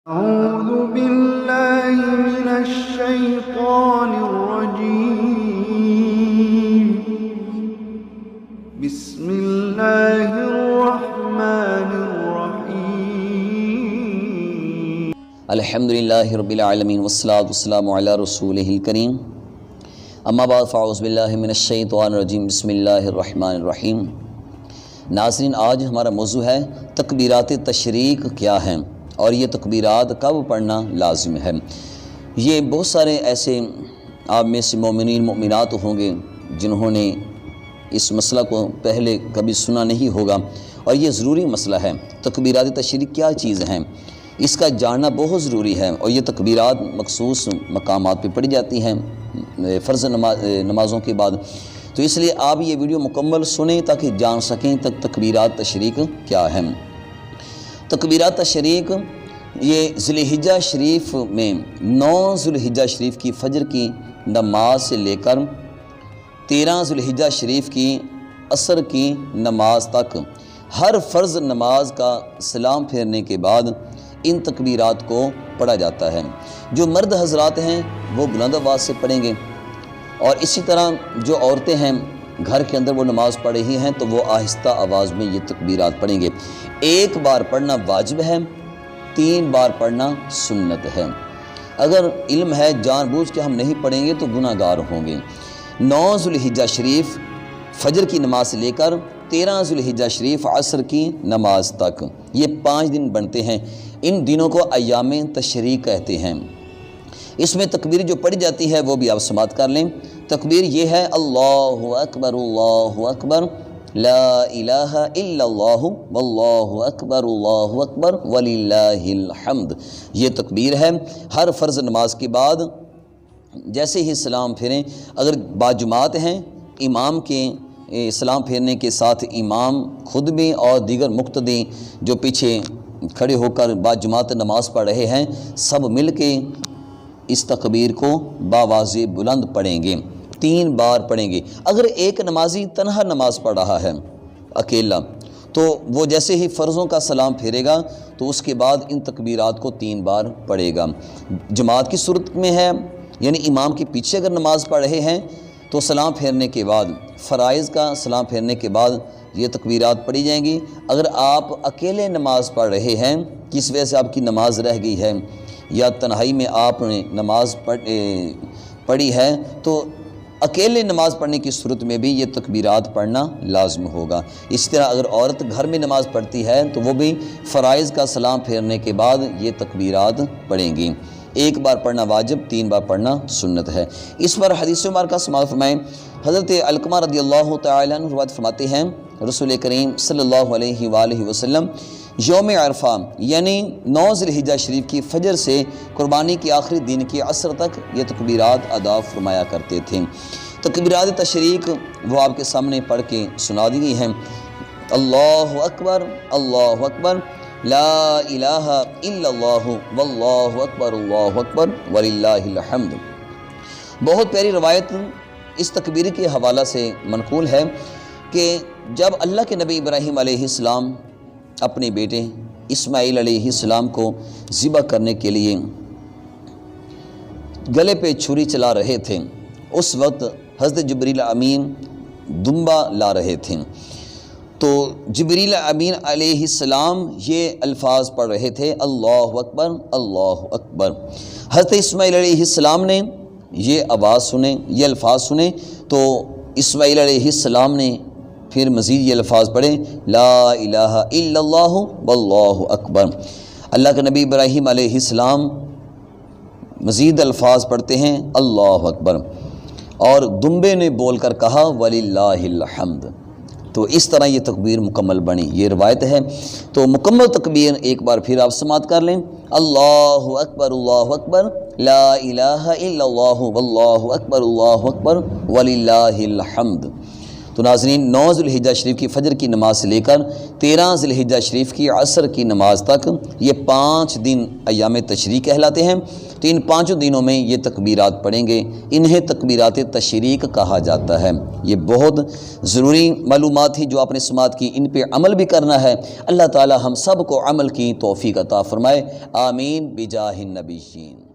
أعوذ بالله من الشيطان الرجيم بسم الله الرحمن الرحيم الحمد للہ رب العالمین والصلاة والسلام علی رسولہ الکریم اما بعد فاعوذ باللہ من الشیطان الرجیم بسم اللہ الرحمن الرحیم۔ ناظرین، آج ہمارا موضوع ہے تکبیرات تشریق کیا ہیں اور یہ تکبیرات کب پڑھنا لازم ہے۔ یہ بہت سارے ایسے آپ میں سے مومنین مومنات ہوں گے جنہوں نے اس مسئلہ کو پہلے کبھی سنا نہیں ہوگا، اور یہ ضروری مسئلہ ہے۔ تکبیرات تشریق کیا چیز ہیں، اس کا جاننا بہت ضروری ہے، اور یہ تکبیرات مخصوص مقامات پہ پڑھی جاتی ہیں فرض نمازوں کے بعد، تو اس لیے آپ یہ ویڈیو مکمل سنیں تاکہ جان سکیں تکبیرات تشریق کیا ہیں۔ تکبیرات تشریق یہ ذوالحجہ شریف میں 9 ذوالحجہ شریف کی فجر کی نماز سے لے کر 13 ذوالحجہ شریف کی عصر کی نماز تک ہر فرض نماز کا سلام پھیرنے کے بعد ان تکبیرات کو پڑھا جاتا ہے۔ جو مرد حضرات ہیں وہ بلند آواز سے پڑھیں گے، اور اسی طرح جو عورتیں ہیں گھر کے اندر وہ نماز پڑھ رہی ہیں تو وہ آہستہ آواز میں یہ تکبیرات پڑھیں گے۔ ایک بار پڑھنا واجب ہے، 3 بار پڑھنا سنت ہے۔ اگر علم ہے جان بوجھ کے ہم نہیں پڑھیں گے تو گناہ گار ہوں گے۔ 9 ذوالحجہ شریف فجر کی نماز سے لے کر 13 ذوالحجہ شریف عصر کی نماز تک یہ 5 دن بنتے ہیں۔ ان دنوں کو ایام تشریق کہتے ہیں۔ اس میں تکبیر جو پڑھی جاتی ہے وہ بھی آپ سماعت کر لیں۔ تکبیر یہ ہے اللہ اکبر لا الہ الا اللہ واللہ اکبر وللہ الحمد۔ یہ تکبیر ہے ہر فرض نماز کے بعد جیسے ہی سلام پھیریں، اگر باجماعت ہیں امام کے سلام پھیرنے کے ساتھ امام خود بھی اور دیگر مقتدی جو پیچھے کھڑے ہو کر باجماعت نماز پڑھ رہے ہیں سب مل کے اس تکبیر کو باواز بلند پڑھیں گے، 3 بار پڑھیں گے۔ اگر ایک نمازی تنہا نماز پڑھ رہا ہے اکیلا تو وہ جیسے ہی فرضوں کا سلام پھیرے گا تو اس کے بعد ان تکبیرات کو 3 بار پڑھے گا۔ جماعت کی صورت میں ہے، یعنی امام کے پیچھے اگر نماز پڑھ رہے ہیں تو سلام پھیرنے کے بعد فرائض کا سلام پھیرنے کے بعد یہ تکبیرات پڑھی جائیں گی۔ اگر آپ اکیلے نماز پڑھ رہے ہیں، کس وجہ سے آپ کی نماز رہ گئی ہے یا تنہائی میں آپ نے نماز پڑھی ہے تو اکیلے نماز پڑھنے کی صورت میں بھی یہ تکبیرات پڑھنا لازم ہوگا۔ اسی طرح اگر عورت گھر میں نماز پڑھتی ہے تو وہ بھی فرائض کا سلام پھیرنے کے بعد یہ تکبیرات پڑھیں گی۔ 1 بار پڑھنا واجب، 3 بار پڑھنا سنت ہے۔ اس پر حدیث مبارکہ سماعت فرمائیں۔ حضرت علقمہ رضی اللہ تعالیٰ عنہ روایت فرماتے ہیں رسول کریم صلی اللہ علیہ وآلہ وسلم یوم عرفہ یعنی 9 ذوالحجہ شریف کی فجر سے قربانی کے آخری دن کی عصر تک یہ تکبیرات ادا فرمایا کرتے تھے۔ تکبیرات تشریق وہ آپ کے سامنے پڑھ کے سنا دی گئی ہیں۔ اللہ اکبر لا الہ الا اللہ واللہ اکبر وللہ الحمد۔ بہت پیاری روایت اس تکبیر کے حوالہ سے منقول ہے کہ جب اللہ کے نبی ابراہیم علیہ السلام اپنے بیٹے اسماعیل علیہ السلام کو ذبح کرنے کے لیے گلے پہ چھری چلا رہے تھے، اس وقت حضرت جبریل امین دمبا لا رہے تھے، تو جبریل امین علیہ السلام یہ الفاظ پڑھ رہے تھے اللہ اکبر اللہ اکبر۔ حضرت اسماعیل علیہ السلام نے یہ آواز سنے، یہ الفاظ سنے، تو اسماعیل علیہ السلام نے پھر مزید یہ الفاظ پڑھیں لا الہ الا اللہ واللہ اکبر۔ اللہ کے نبی ابراہیم علیہ السلام مزید الفاظ پڑھتے ہیں اللہ اکبر، اور دمبے نے بول کر کہا وللہ الحمد۔ تو اس طرح یہ تکبیر مکمل بنی، یہ روایت ہے۔ تو مکمل تکبیر ایک بار پھر آپ سماعت کر لیں۔ اللہ اکبر لا الہ الا اللہ واللہ اکبر وللہ الحمد۔ تو ناظرین 9 ذوالحجہ شریف کی فجر کی نماز سے لے کر 13 ذوالحجہ شریف کی عصر کی نماز تک یہ 5 دن ایام تشریق کہلاتے ہیں۔ تو ان 5 دنوں میں یہ تکبیرات پڑھیں گے، انہیں تکبیرات تشریق کہا جاتا ہے۔ یہ بہت ضروری معلومات تھی جو آپ نے سماعت کی، ان پہ عمل بھی کرنا ہے۔ اللہ تعالی ہم سب کو عمل کی توفیق عطا فرمائے، آمین بجاہ النبیین۔